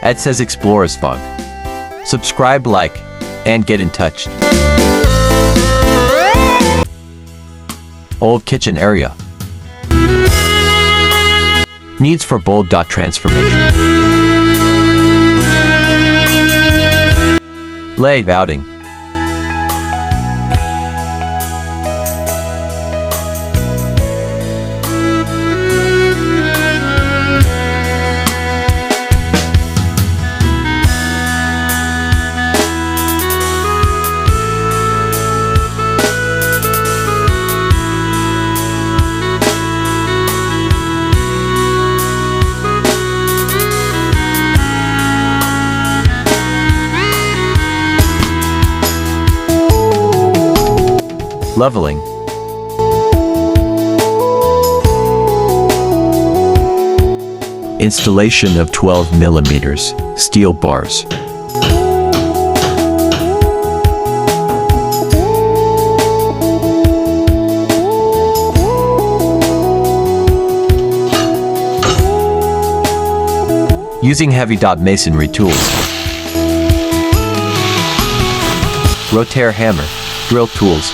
Ed says Explorers Vlog. Subscribe, like, and get in touch. Old kitchen area. Needs for bold. Transformation. Lay outing. Leveling. Installation of 12mm steel bars. Using heavy masonry tools. Rotaire hammer, drill tools.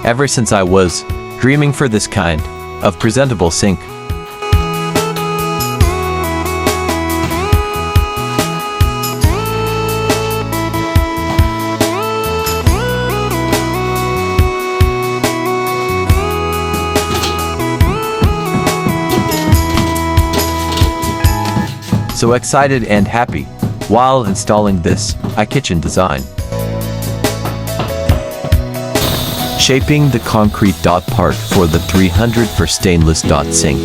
Ever since I was dreaming for this kind of presentable sink. So excited and happy while installing this iKitchen design. Shaping the concrete part for the 300 for stainless sink.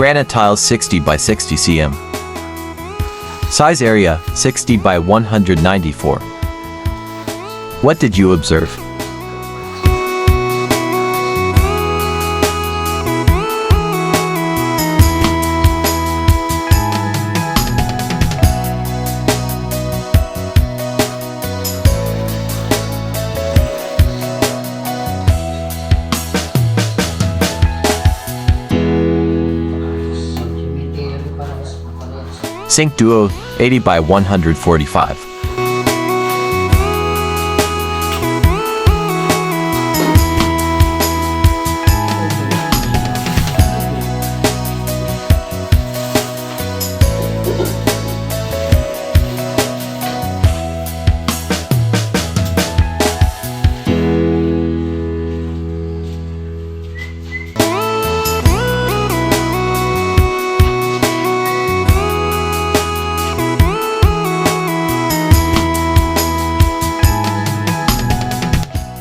Granite tiles 60 by 60 cm. Size area 60 by 194. What did you observe? Sink Duo, 80 by 145.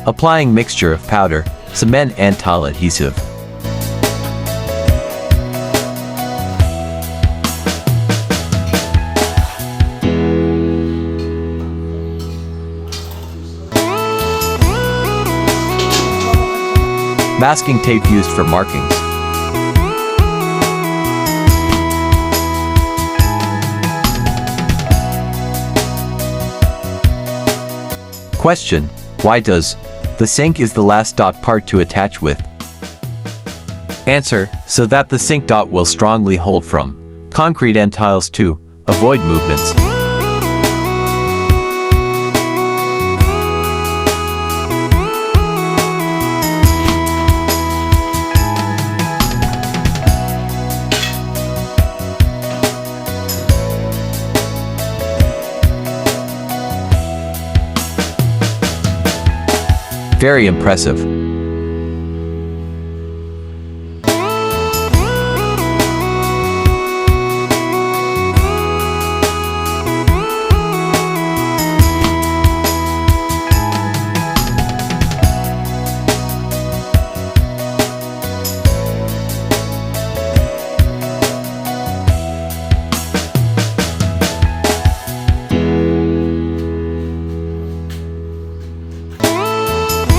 Applying mixture of powder, cement and tile adhesive. Masking tape used for markings. Question: why does the sink is the last dot part to attach with? Answer: so that the sink dot will strongly hold from concrete and tiles to avoid movements. Very impressive.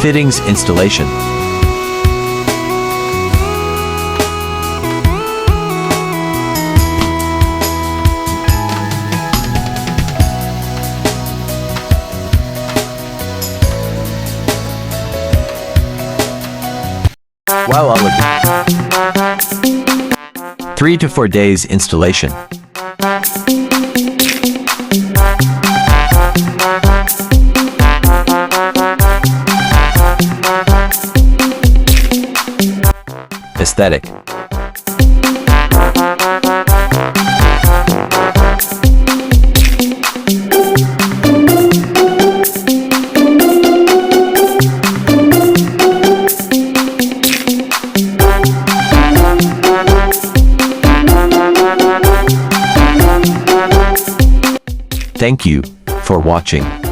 Fittings installation. Wow, 3 to 4 days installation. Aesthetic. Thank you for watching.